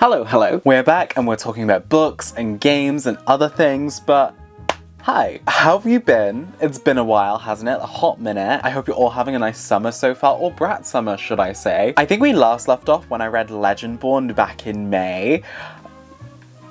Hello. We're back and we're talking about books and games and other things, but hi. How have you been? It's been a while, hasn't it? A hot minute. I hope you're all having a nice summer so far, or brat summer, should I say. I think we last left off when I read Legendborn back in May.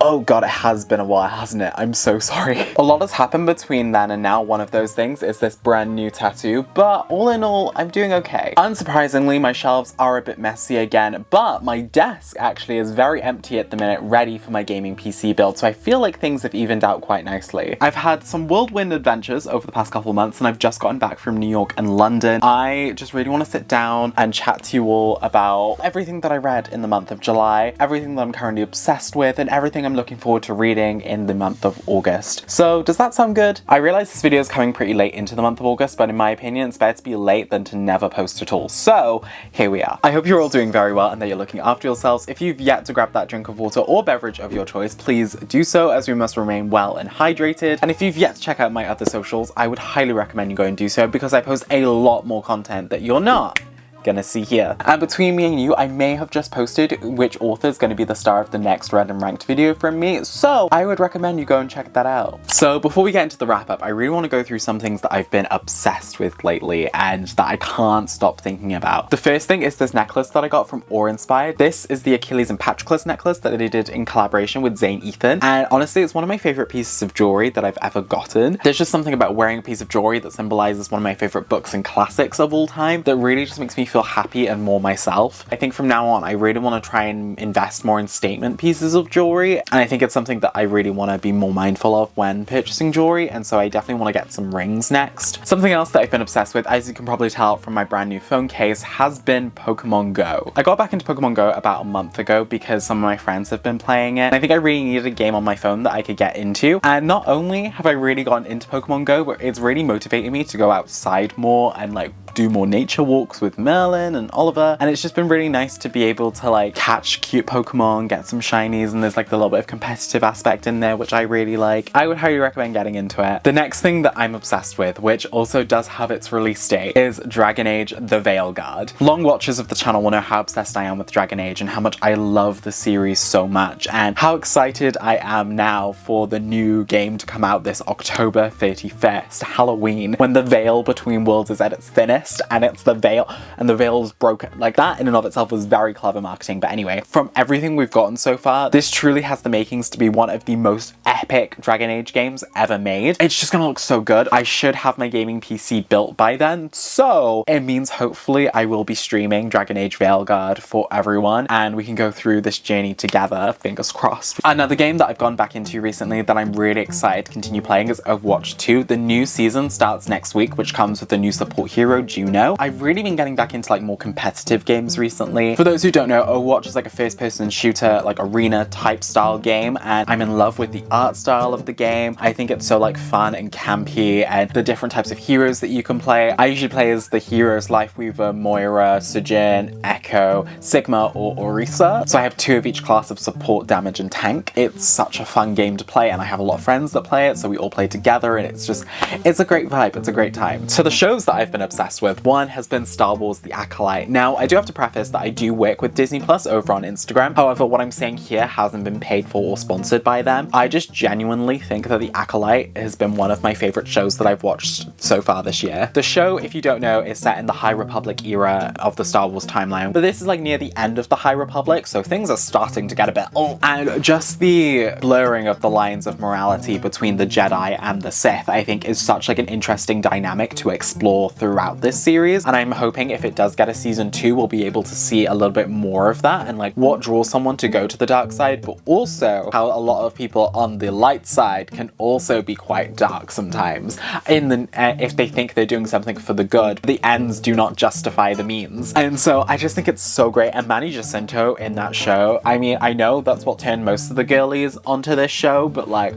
Oh god, it has been a while, hasn't it? I'm so sorry. A lot has happened between then and now. One of those things is this brand new tattoo, but all in all, I'm doing okay. Unsurprisingly, my shelves are a bit messy again, but my desk actually is very empty at the minute, ready for my gaming PC build, so I feel like things have evened out quite nicely. I've had some whirlwind adventures over the past couple of months, and I've just gotten back from New York and London. I just really want to sit down and chat to you all about everything that I read in the month of July, everything that I'm currently obsessed with, and everything I'm looking forward to reading in the month of August. So does that sound good? I realize this video is coming pretty late into the month of August, but in my opinion, it's better to be late than to never post at all. So here we are. I hope you're all doing very well and that you're looking after yourselves. If you've yet to grab that drink of water or beverage of your choice, please do so, as we must remain well and hydrated. And if you've yet to check out my other socials, I would highly recommend you go and do so, because I post a lot more content that you're not gonna see here. And between me and you, I may have just posted which author is going to be the star of the next Read and Ranked video from me, so I would recommend you go and check that out. So before we get into the wrap up, I really want to go through some things that I've been obsessed with lately and that I can't stop thinking about. The first thing is this necklace that I got from Awe Inspired. This is the Achilles and Patroclus necklace that they did in collaboration with Zane Ethan, and honestly it's one of my favorite pieces of jewelry that I've ever gotten. There's just something about wearing a piece of jewelry that symbolizes one of my favorite books and classics of all time that really just makes me feel happy and more myself. I think from now on I really want to try and invest more in statement pieces of jewelry, and I think it's something that I really want to be more mindful of when purchasing jewelry, and so I definitely want to get some rings next. Something else that I've been obsessed with, as you can probably tell from my brand new phone case, has been Pokemon Go. I got back into Pokemon Go about a month ago because some of my friends have been playing it, and I think I really needed a game on my phone that I could get into. And not only have I really gotten into Pokemon Go, but it's really motivated me to go outside more and like do more nature walks with Merlin and Oliver, and it's just been really nice to be able to like catch cute Pokemon, get some shinies, and there's like the little bit of competitive aspect in there which I really like. I would highly recommend getting into it. The next thing that I'm obsessed with, which also does have its release date, is Dragon Age: The Veilguard. Long watchers of the channel will know how obsessed I am with Dragon Age and how much I love the series so much, and how excited I am now for the new game to come out this October 31st, Halloween, when the veil between worlds is at its thinnest and it's the veil, and the veil's broken. Like, that in and of itself was very clever marketing. But anyway, from everything we've gotten so far, this truly has the makings to be one of the most epic Dragon Age games ever made. It's just gonna look so good. I should have my gaming PC built by then, so it means hopefully I will be streaming Dragon Age Veilguard for everyone and we can go through this journey together, fingers crossed. Another game that I've gone back into recently that I'm really excited to continue playing is Overwatch 2. The new season starts next week, which comes with the new support hero, Juno. I've really been getting back into like more competitive games recently. For those who don't know, Overwatch is like a first-person shooter, like arena type style game, and I'm in love with the art style of the game. I think it's so like fun and campy, and the different types of heroes that you can play. I usually play as the heroes Lifeweaver, Moira, Sojourn, Echo, Sigma, or Orisa. So I have two of each class of support, damage, and tank. It's such a fun game to play, and I have a lot of friends that play it, so we all play together, and it's a great vibe. It's a great time. So the shows that I've been obsessed with, one has been Star Wars: The Acolyte. Now, I do have to preface that I do work with Disney Plus over on Instagram. However, what I'm saying here hasn't been paid for or sponsored by them. I just genuinely think that The Acolyte has been one of my favorite shows that I've watched so far this year. The show, if you don't know, is set in the High Republic era of the Star Wars timeline, but this is like near the end of the High Republic, so things are starting to get a bit old. And just the blurring of the lines of morality between the Jedi and the Sith, I think, is such like an interesting dynamic to explore throughout this series, and I'm hoping if it does get a season 2, we'll be able to see a little bit more of that and like what draws someone to go to the dark side, but also how a lot of people on the light side can also be quite dark sometimes. If they think they're doing something for the good, the ends do not justify the means. And so I just think it's so great. And Manny Jacinto in that show, I mean, I know that's what turned most of the girlies onto this show, but like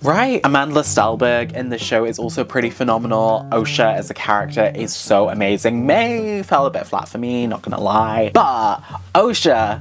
right? Amanda Stalberg in the show is also pretty phenomenal. Osha as a character is so amazing. May fell a bit flat for me, not gonna lie. But Osha,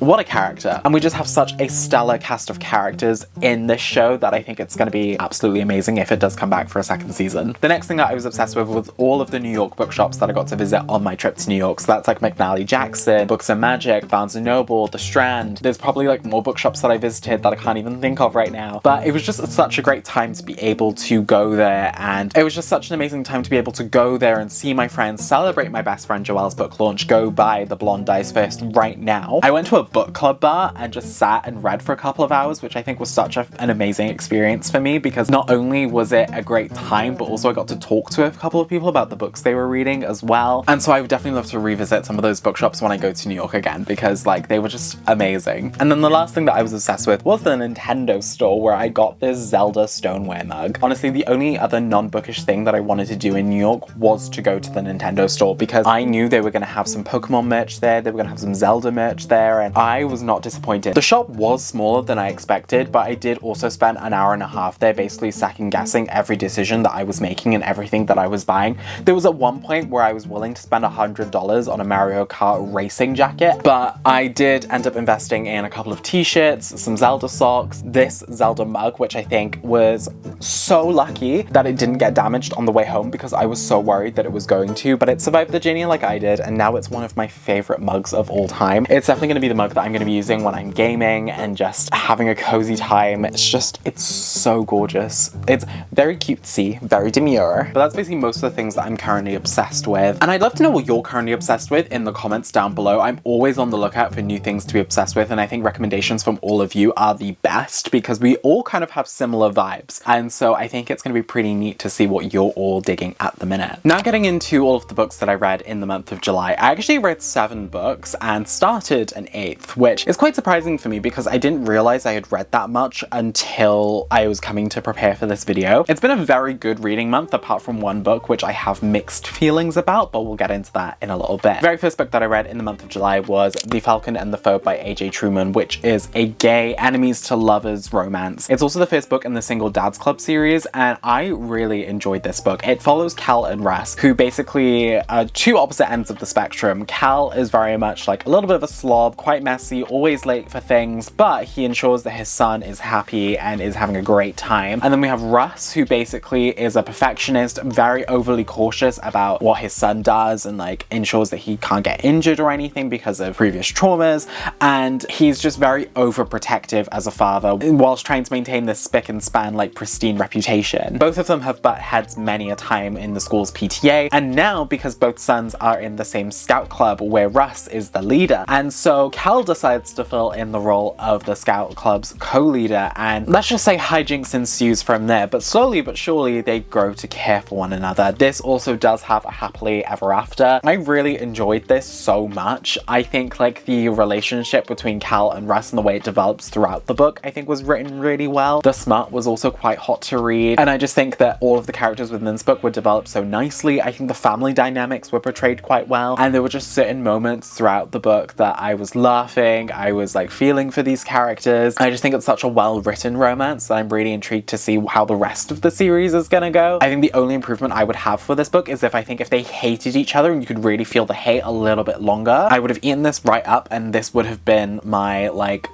what a character. And we just have such a stellar cast of characters in this show that I think it's going to be absolutely amazing if it does come back for a second season. The next thing that I was obsessed with was all of the New York bookshops that I got to visit on my trip to New York. So that's like McNally Jackson, Books and Magic, Barnes & Noble, The Strand. There's probably like more bookshops that I visited that I can't even think of right now. But it was just such a great time to be able to go there, and it was just such an amazing time to be able to go there and see my friends, celebrate my best friend Joelle's book launch, go buy The Blonde Dice First right now. I went to a book club bar and just sat and read for a couple of hours, which I think was such an amazing experience for me, because not only was it a great time, but also I got to talk to a couple of people about the books they were reading as well. And so I would definitely love to revisit some of those bookshops when I go to New York again, because like they were just amazing. And then the last thing that I was obsessed with was the Nintendo store, where I got this Zelda stoneware mug. Honestly, the only other non-bookish thing that I wanted to do in New York was to go to the Nintendo store, because I knew they were going to have some Pokemon merch there, they were going to have some Zelda merch there, and I was not disappointed. The shop was smaller than I expected, but I did also spend an hour and a half there basically second guessing every decision that I was making and everything that I was buying. There was at one point where I was willing to spend $100 on a Mario Kart racing jacket, but I did end up investing in a couple of t-shirts, some Zelda socks, this Zelda mug, which I think was so lucky that it didn't get damaged on the way home, because I was so worried that it was going to, but it survived the journey like I did, and now it's one of my favorite mugs of all time. It's definitely going to be the mug that I'm going to be using when I'm gaming and just having a cozy time. It's so gorgeous. It's very cutesy, very demure, but that's basically most of the things that I'm currently obsessed with. And I'd love to know what you're currently obsessed with in the comments down below. I'm always on the lookout for new things to be obsessed with, and I think recommendations from all of you are the best, because we all kind of have similar vibes, and so I think it's going to be pretty neat to see what you're all digging at the minute. Now getting into all of the books that I read in the month of July, I actually read 7 books and started an 8th, which is quite surprising for me because I didn't realize I had read that much until I was coming to prepare for this video. It's been a very good reading month apart from one book which I have mixed feelings about, but we'll get into that in a little bit. The very first book that I read in the month of July was The Falcon and the Foe by A.J. Truman, which is a gay enemies to lovers romance. It's also the first book in the Single Dads Club series, and I really enjoyed this book. It follows Cal and Russ, who basically are two opposite ends of the spectrum. Cal is very much like a little bit of a slob, quite messy, always late for things, but he ensures that his son is happy and is having a great time. And then we have Russ, who basically is a perfectionist, very overly cautious about what his son does, and like ensures that he can't get injured or anything because of previous traumas, and he's just very overprotective as a father whilst trying to maintain this spick and span like pristine reputation. Both of them have butt heads many a time in the school's PTA, and now because both sons are in the same scout club where Russ is the leader, and so Cal decides to fill in the role of the scout club's co-leader, and let's just say hijinks ensues from there, but slowly but surely they grow to care for one another. This also does have a happily ever after. I really enjoyed this so much. I think like the relationship between Cal and Russ and the way it develops throughout the book I think was written really well. The smut was also quite hot to read, and I just think that all of the characters within this book were developed so nicely. I think the family dynamics were portrayed quite well, and there were just certain moments throughout the book that I was laughing, I was like feeling for these characters. I just think it's such a well-written romance that I'm really intrigued to see how the rest of the series is gonna go. I think the only improvement I would have for this book is if they hated each other and you could really feel the hate a little bit longer. I would have eaten this right up, and this would have been my like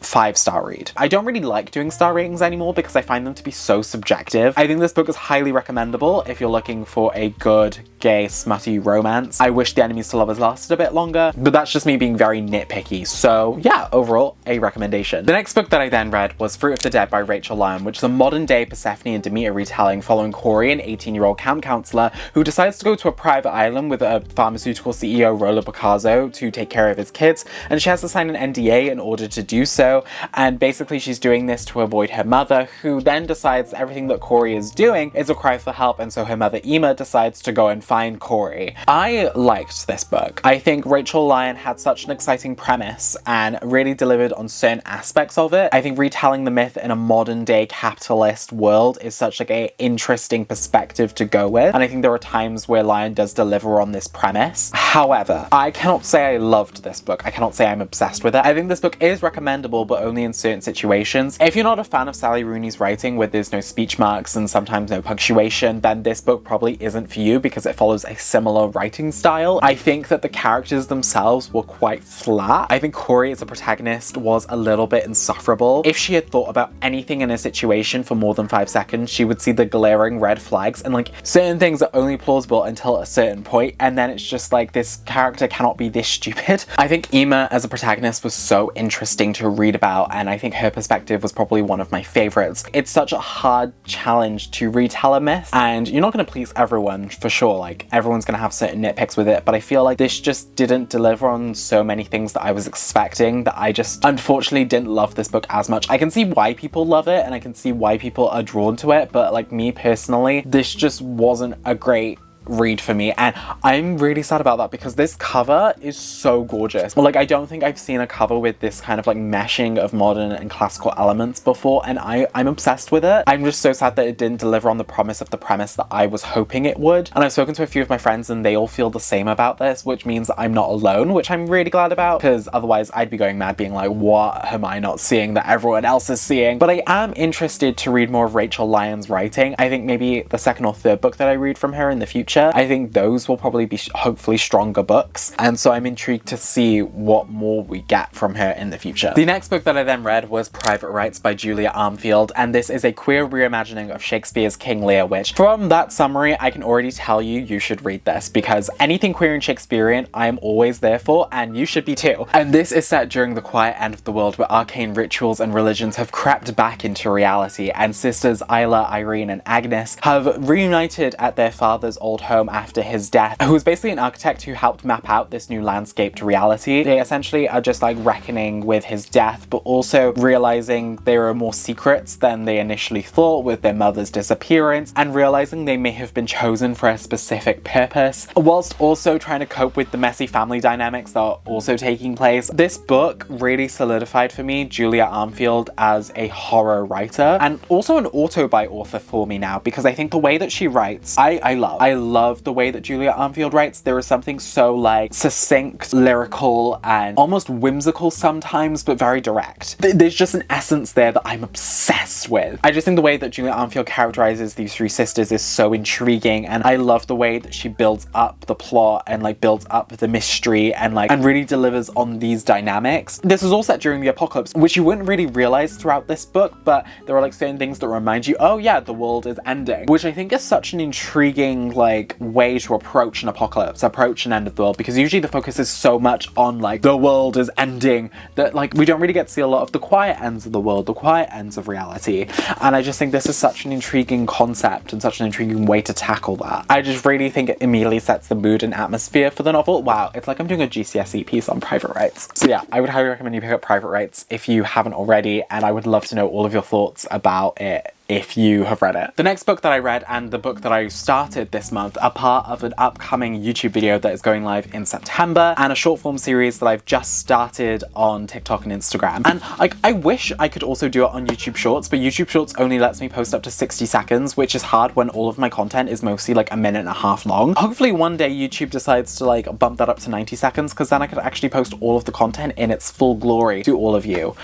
5-star read. I don't really like doing star ratings anymore because I find them to be so subjective. I think this book is highly recommendable if you're looking for a good gay smutty romance. I wish the enemies to lovers lasted a bit longer, but that's just me being very nitpicky. So yeah, overall a recommendation. The next book that I then read was Fruit of the Dead by Rachel Lyon, which is a modern day Persephone and Demeter retelling following Corey, an 18-year-old camp counselor who decides to go to a private island with a pharmaceutical CEO, Rollo Picasso, to take care of his kids, and she has to sign an NDA in order to do so. And basically she's doing this to avoid her mother, who then decides everything that Corey is doing is a cry for help, and so her mother Ema decides to go and find Corey. I liked this book. I think Rachel Lyon had such an exciting premise and really delivered on certain aspects of it. I think retelling the myth in a modern day capitalist world is such like a interesting perspective to go with, and I think there are times where Lyon does deliver on this premise. However, I cannot say I loved this book. I cannot say I'm obsessed with it. I think this book is recommendable, plausible, but only in certain situations. If you're not a fan of Sally Rooney's writing, where there's no speech marks and sometimes no punctuation, then this book probably isn't for you because it follows a similar writing style. I think that the characters themselves were quite flat. I think Corey as a protagonist was a little bit insufferable. If she had thought about anything in a situation for more than 5 seconds, she would see the glaring red flags, and like certain things are only plausible until a certain point, and then it's just like, this character cannot be this stupid. I think Emma as a protagonist was so interesting to read about, and I think her perspective was probably one of my favorites. It's such a hard challenge to retell a myth, and you're not going to please everyone for sure. Like, everyone's going to have certain nitpicks with it, but I feel like this just didn't deliver on so many things that I was expecting, that I just unfortunately didn't love this book as much. I can see why people love it and I can see why people are drawn to it, but like me personally, this just wasn't a great read for me, and I'm really sad about that because this cover is so gorgeous. Well, like, I don't think I've seen a cover with this kind of like meshing of modern and classical elements before, and I'm obsessed with it. I'm just so sad that it didn't deliver on the promise of the premise that I was hoping it would, and I've spoken to a few of my friends and they all feel the same about this, which means that I'm not alone, which I'm really glad about, because otherwise I'd be going mad being like, what am I not seeing that everyone else is seeing? But I am interested to read more of Rachel Lyon's writing. I think maybe the second or third book that I read from her in the future, I think those will probably be hopefully stronger books, and so I'm intrigued to see what more we get from her in the future. The next book that I then read was Private Rights by Julia Armfield, and this is a queer reimagining of Shakespeare's King Lear, which from that summary I can already tell you should read this, because anything queer and Shakespearean I am always there for, and you should be too. And this is set during the quiet end of the world, where arcane rituals and religions have crept back into reality, and sisters Isla, Irene and Agnes have reunited at their father's old home after his death, who was basically an architect who helped map out this new landscape to reality. They essentially are just like reckoning with his death, but also realizing there are more secrets than they initially thought with their mother's disappearance, and realizing they may have been chosen for a specific purpose, whilst also trying to cope with the messy family dynamics that are also taking place. This book really solidified for me Julia Armfield as a horror writer, and also an auto-bi author for me now, because I think the way that she writes, I love the way that Julia Armfield writes. There is something so like succinct, lyrical, and almost whimsical sometimes, but very direct. There's just an essence there that I'm obsessed with. I just think the way that Julia Armfield characterizes these three sisters is so intriguing, and I love the way that she builds up the plot and like builds up the mystery and really delivers on these dynamics. This is all set during the apocalypse, which you wouldn't really realize throughout this book, but there are like certain things that remind you, oh yeah, the world is ending, which I think is such an intriguing like way to approach an apocalypse, approach an end of the world, because usually the focus is so much on like the world is ending that like we don't really get to see a lot of the quiet ends of the world, the quiet ends of reality, and I just think this is such an intriguing concept and such an intriguing way to tackle that. I just really think it immediately sets the mood and atmosphere for the novel. Wow, it's like I'm doing a GCSE piece on Private Rights. So yeah, I would highly recommend you pick up Private Rights if you haven't already, and I would love to know all of your thoughts about it if you have read it. The next book that I read, and the book that I started this month, are part of an upcoming YouTube video that is going live in September, and a short form series that I've just started on TikTok and Instagram. And I wish I could also do it on YouTube Shorts, but YouTube Shorts only lets me post up to 60 seconds, which is hard when all of my content is mostly like a minute and a half long. Hopefully one day YouTube decides to like bump that up to 90 seconds, because then I could actually post all of the content in its full glory to all of you.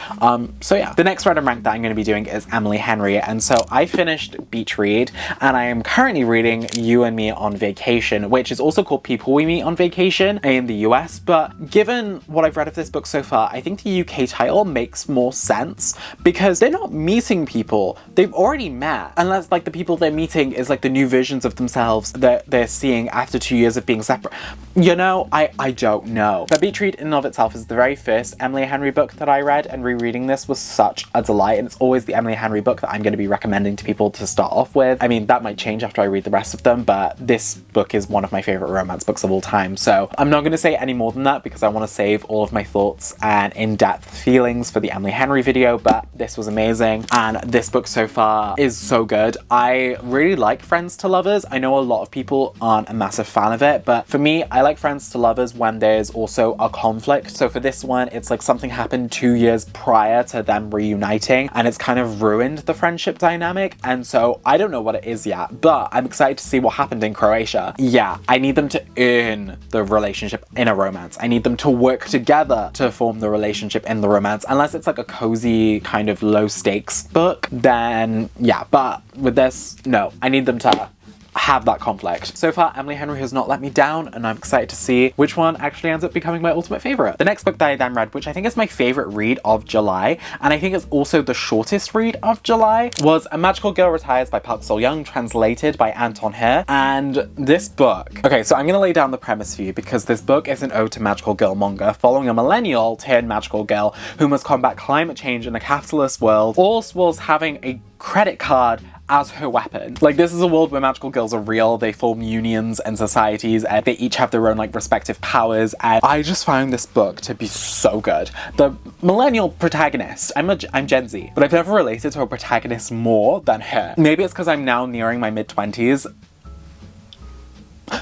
So yeah, the next read and rank that I'm going to be doing is Emily Henry, and so I finished Beach Read, and I am currently reading You and Me on Vacation, which is also called People We Meet on Vacation in the US, but given what I've read of this book so far, I think the UK title makes more sense, because they're not meeting people, they've already met, unless like the people they're meeting is like the new versions of themselves that they're seeing after 2 years of being separate. You know, I don't know. But Beach Read in and of itself is the very first Emily Henry book that I read, and rereading this was such a delight, and it's always the Emily Henry book that I'm going to be recommending to people to start off with. I mean, that might change after I read the rest of them, but this book is one of my favorite romance books of all time, so I'm not going to say any more than that because I want to save all of my thoughts and in-depth feelings for the Emily Henry video, but this was amazing, and this book so far is so good. I really like Friends to Lovers. I know a lot of people aren't a massive fan of it, but for me, I like Friends to Lovers when there's also a conflict. So for this one, it's like something happened 2 years prior to them reuniting, and it's kind of ruined the friendship dynamic dynamic, and so I don't know what it is yet, but I'm excited to see what happened in Croatia. Yeah, I need them to earn the relationship in a romance. I need them to work together to form the relationship in the romance, unless it's like a cozy kind of low stakes book, then yeah, but with this, no, I need them to have that conflict. So far, Emily Henry has not let me down, and I'm excited to see which one actually ends up becoming my ultimate favorite. The next book that I then read, which I think is my favorite read of July, and I think it's also the shortest read of July, was A Magical Girl Retires by Park Sol-young, translated by Anton Hare. And this book, okay, so I'm gonna lay down the premise for you, because this book is an ode to magical girl manga, following a millennial turned magical girl who must combat climate change in a capitalist world, all whilst having a credit card as her weapon. Like, this is a world where magical girls are real, they form unions and societies, and they each have their own like respective powers, and I just found this book to be so good. The millennial protagonist, I'm Gen Z, but I've never related to a protagonist more than her. Maybe it's because I'm now nearing my mid-20s.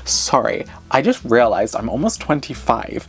Sorry, I just realized I'm almost 25.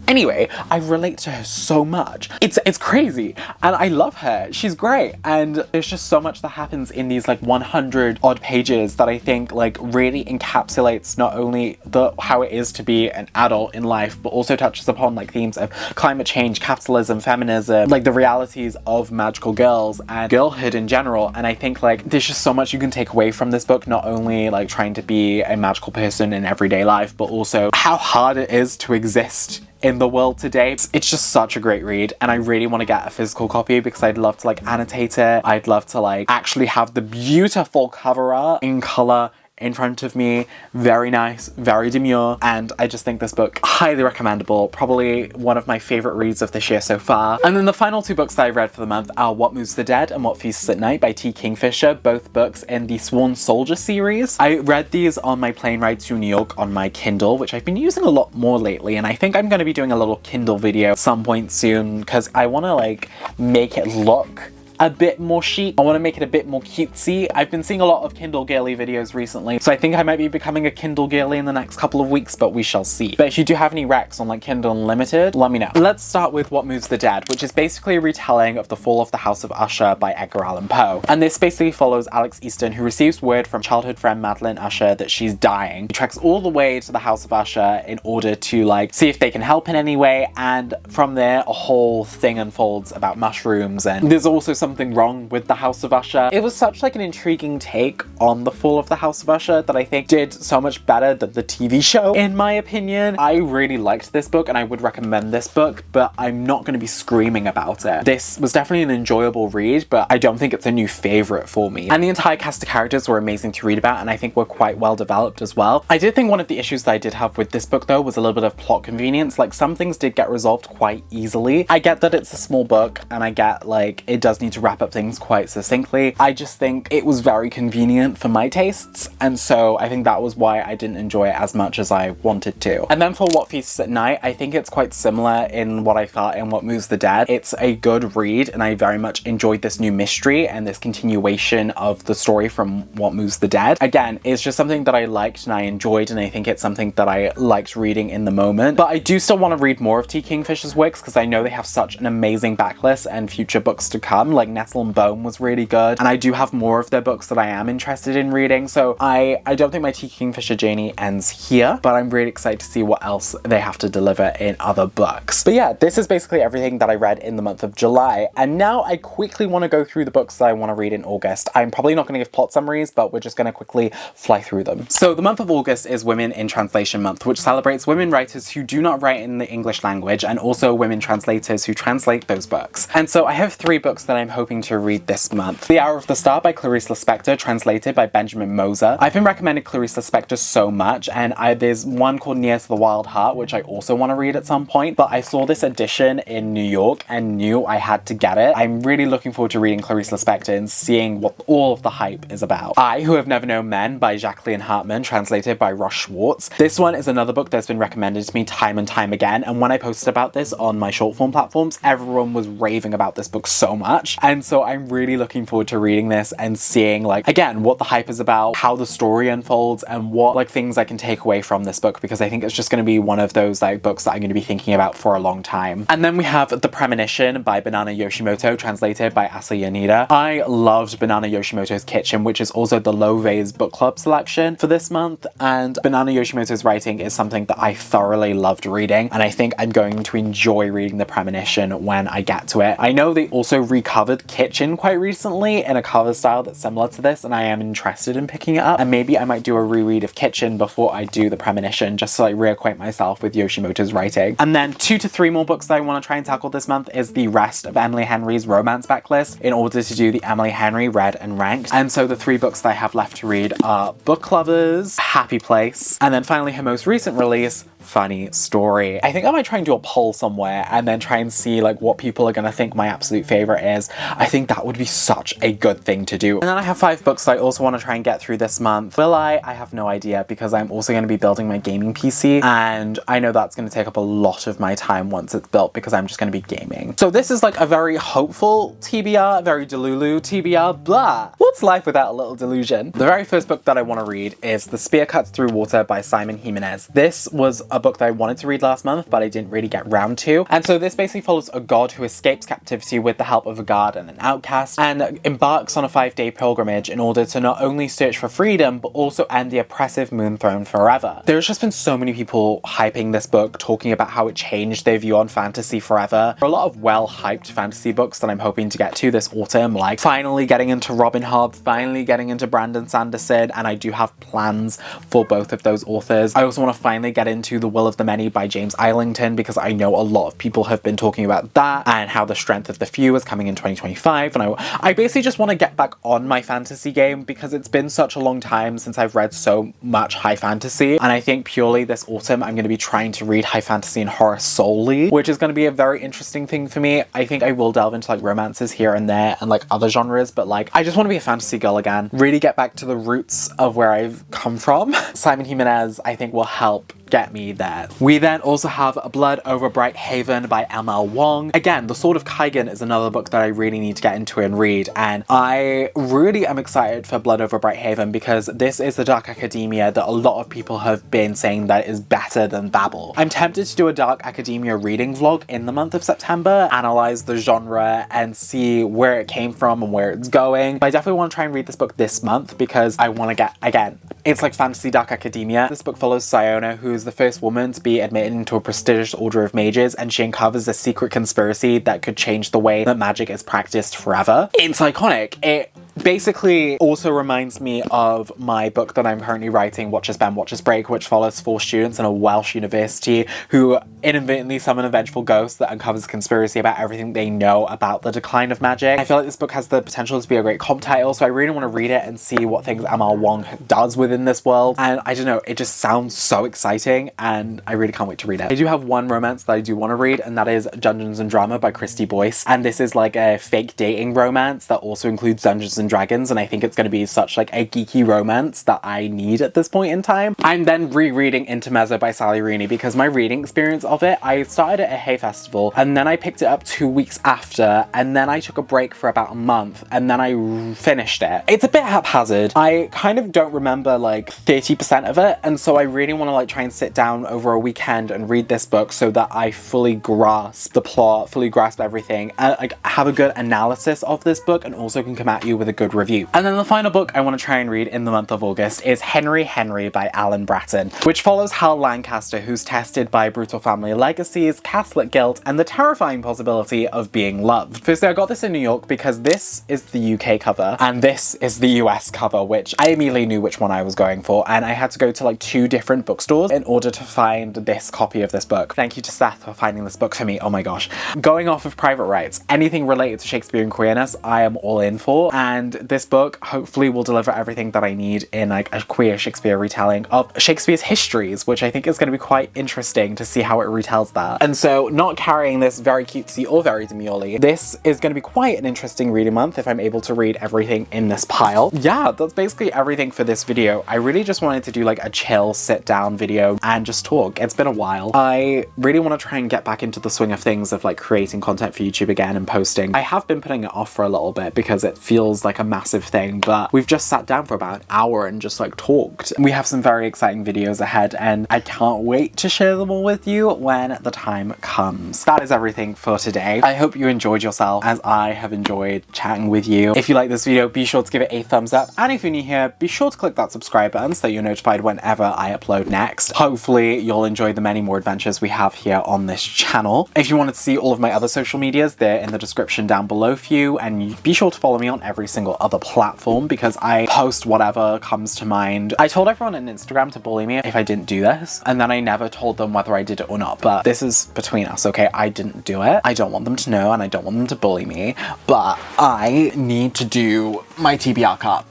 Anyway, I relate to her so much. It's crazy, and I love her. She's great, and there's just so much that happens in these like 100 odd pages that I think like really encapsulates not only how it is to be an adult in life, but also touches upon like themes of climate change, capitalism, feminism, like the realities of magical girls and girlhood in general. And I think like there's just so much you can take away from this book, not only like trying to be a magical person in everyday life, but also how hard it is to exist in the world today. It's just such a great read, and I really want to get a physical copy because I'd love to like annotate it. I'd love to like actually have the beautiful cover art in color in front of me. Very nice, very demure, and I just think this book highly recommendable. Probably one of my favorite reads of this year so far. And then the final two books that I read for the month are What Moves the Dead and What Feasts at Night by T. Kingfisher, both books in the Sworn Soldier series. I read these on my plane ride to New York on my Kindle, which I've been using a lot more lately, and I think I'm going to be doing a little Kindle video at some point soon because I want to like make it look a bit more chic. I want to make it a bit more cutesy. I've been seeing a lot of Kindle girly videos recently, so I think I might be becoming a Kindle girly in the next couple of weeks, but we shall see. But if you do have any recs on like Kindle Unlimited, let me know. Let's start with What Moves the Dead, which is basically a retelling of The Fall of the House of Usher by Edgar Allan Poe. And this basically follows Alex Easton, who receives word from childhood friend Madeline Usher that she's dying. He treks all the way to the House of Usher in order to like see if they can help in any way, and from there a whole thing unfolds about mushrooms, and there's also something wrong with the House of Usher. It was such like an intriguing take on the fall of the House of Usher that I think did so much better than the TV show, in my opinion. I really liked this book and I would recommend this book, but I'm not going to be screaming about it. This was definitely an enjoyable read, but I don't think it's a new favorite for me. And the entire cast of characters were amazing to read about, and I think were quite well developed as well. I did think one of the issues that I did have with this book though was a little bit of plot convenience. Like, some things did get resolved quite easily. I get that it's a small book and I get like it does need to wrap up things quite succinctly. I just think it was very convenient for my tastes, and so I think that was why I didn't enjoy it as much as I wanted to. And then for What Feasts at Night, I think it's quite similar in what I felt in What Moves the Dead. It's a good read, and I very much enjoyed this new mystery and this continuation of the story from What Moves the Dead. Again, it's just something that I liked and I enjoyed, and I think it's something that I liked reading in the moment. But I do still want to read more of T. Kingfisher's works because I know they have such an amazing backlist and future books to come. Like Nettle and Bone was really good, and I do have more of their books that I am interested in reading, so I don't think my T. Kingfisher journey ends here, but I'm really excited to see what else they have to deliver in other books. But yeah, this is basically everything that I read in the month of July, and now I quickly want to go through the books that I want to read in August. I'm probably not going to give plot summaries, but we're just going to quickly fly through them. So the month of August is Women in Translation Month, which celebrates women writers who do not write in the English language, and also women translators who translate those books. And so I have 3 books that I'm hoping to read this month. The Hour of the Star by Clarice Lispector, translated by Benjamin Moser. I've been recommending Clarice Lispector so much, and there's one called Near to the Wild Heart, which I also want to read at some point, but I saw this edition in New York and knew I had to get it. I'm really looking forward to reading Clarice Lispector and seeing what all of the hype is about. I Who Have Never Known Men by Jacqueline Hartman, translated by Ross Schwartz. This one is another book that's been recommended to me time and time again, and when I posted about this on my short form platforms, everyone was raving about this book so much. And so I'm really looking forward to reading this and seeing, like, again, what the hype is about, how the story unfolds, and what, like, things I can take away from this book, because I think it's just going to be one of those, like, books that I'm going to be thinking about for a long time. And then we have The Premonition by Banana Yoshimoto, translated by Asa Yanida. I loved Banana Yoshimoto's Kitchen, which is also the Love's book club selection for this month, and Banana Yoshimoto's writing is something that I thoroughly loved reading, and I think I'm going to enjoy reading The Premonition when I get to it. I know they also recovered Kitchen quite recently in a cover style that's similar to this, and I am interested in picking it up, and maybe I might do a reread of Kitchen before I do The Premonition, just to like reacquaint myself with Yoshimoto's writing. And then 2 to 3 more books that I want to try and tackle this month is the rest of Emily Henry's romance backlist in order to do the Emily Henry read and ranked. And so the 3 books that I have left to read are Book Lovers, Happy Place, and then finally her most recent release, Funny Story. I think I might try and do a poll somewhere and then try and see like what people are gonna think my absolute favorite is. I think that would be such a good thing to do. And then I have 5 books that I also want to try and get through this month. Will I? I have no idea, because I'm also going to be building my gaming PC, and I know that's going to take up a lot of my time once it's built, because I'm just going to be gaming. So this is like a very hopeful TBR, very delulu TBR, blah. What's life without a little delusion? The very first book that I want to read is The Spear Cuts Through Water by Simon Jimenez. This was a book that I wanted to read last month, but I didn't really get round to. And so this basically follows a god who escapes captivity with the help of a guard and an outcast, and embarks on a 5-day pilgrimage in order to not only search for freedom, but also end the oppressive Moon Throne forever. There's just been so many people hyping this book, talking about how it changed their view on fantasy forever. There are a lot of well-hyped fantasy books that I'm hoping to get to this autumn, like finally getting into Robin Hobb, finally getting into Brandon Sanderson, and I do have plans for both of those authors. I also want to finally get into The Will of the Many by James Islington, because I know a lot of people have been talking about that and how The Strength of the Few is coming in 2025, and I basically just want to get back on my fantasy game, because it's been such a long time since I've read so much high fantasy, and I think purely this autumn I'm going to be trying to read high fantasy and horror solely, which is going to be a very interesting thing for me. I think I will delve into like romances here and there and like other genres, but like I just want to be a fantasy girl again, really get back to the roots of where I've come from. Simon Jimenez I think will help get me there. We then also have Blood Over Bright Haven by ML Wong. Again, The Sword of Kaigan is another book that I really need to get into and read, and I really am excited for Blood Over Bright Haven, because this is the dark academia that a lot of people have been saying that is better than Babel. I'm tempted to do a dark academia reading vlog in the month of September, analyze the genre and see where it came from and where it's going. But I definitely want to try and read this book this month, because I want to get, again, it's like fantasy dark academia. This book follows Siona, who is the first woman to be admitted into a prestigious order of mages, and she uncovers a secret conspiracy that could change the way that magic is practiced forever. It's iconic. It basically also reminds me of my book that I'm currently writing, Watch As Bend, Watch As Break, which follows 4 students in a Welsh university who inadvertently summon a vengeful ghost that uncovers a conspiracy about everything they know about the decline of magic. I feel like this book has the potential to be a great comp title, so I really want to read it and see what things ML Wong does within this world. And I don't know, it just sounds so exciting, and I really can't wait to read it. I do have one romance that I do want to read, and that is Dungeons and Drama by Christy Boyce. And this is like a fake dating romance that also includes Dungeons and Dragons, and I think it's going to be such like a geeky romance that I need at this point in time. I'm then rereading Intermezzo by Sally Rooney, because my reading experience of it, I started at a Hay Festival, and then I picked it up 2 weeks after, and then I took a break for about a month, and then I finished it. It's a bit haphazard. I kind of don't remember like 30% of it, and so I really want to like try and sit down over a weekend and read this book so that I fully grasp the plot, fully grasp everything, and like have a good analysis of this book, and also can come at you with a good review. And then the final book I want to try and read in the month of August is Henry Henry by Alan Bratton, which follows Hal Lancaster, who's tested by brutal family legacies, Catholic guilt, and the terrifying possibility of being loved. Firstly, I got this in New York because this is the UK cover and this is the US cover, which I immediately knew which one I was going for, and I had to go to like 2 different bookstores in order to find this copy of this book. Thank you to Seth for finding this book for me. Oh my gosh. Going off of private rights, anything related to Shakespearean queerness I am all in for, and and this book hopefully will deliver everything that I need in like a queer Shakespeare retelling of Shakespeare's histories, which I think is going to be quite interesting to see how it retells that. And so, not carrying this very cutesy or very demurely, this is going to be quite an interesting reading month if I'm able to read everything in this pile. Yeah, that's basically everything for this video. I really just wanted to do like a chill sit down video and just talk. It's been a while. I really want to try and get back into the swing of things of like creating content for YouTube again and posting. I have been putting it off for a little bit because it feels like a massive thing, but we've just sat down for about an hour and just like talked. We have some very exciting videos ahead and I can't wait to share them all with you when the time comes. That is everything for today. I hope you enjoyed yourself as I have enjoyed chatting with you. If you like this video, be sure to give it a thumbs up, and if you're new here, be sure to click that subscribe button so that you're notified whenever I upload next. Hopefully you'll enjoy the many more adventures we have here on this channel. If you wanted to see all of my other social medias, they're in the description down below for you, and be sure to follow me on every single other platform because I post whatever comes to mind. I told everyone on Instagram to bully me if I didn't do this, and then I never told them whether I did it or not, but this is between us, okay? I didn't do it. I don't want them to know and I don't want them to bully me, but I need to do my TBR cut.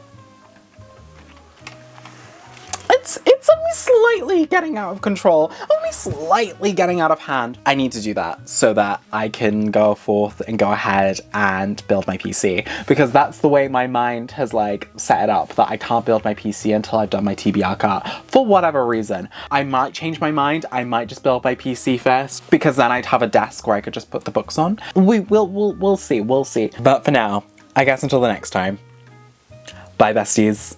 It's only slightly getting out of control, only slightly getting out of hand. I need to do that so that I can go forth and go ahead and build my PC, because that's the way my mind has like set it up, that I can't build my PC until I've done my TBR cut for whatever reason. I might change my mind. I might just build my PC first, because then I'd have a desk where I could just put the books on. We'll see. But for now, I guess until the next time, bye besties.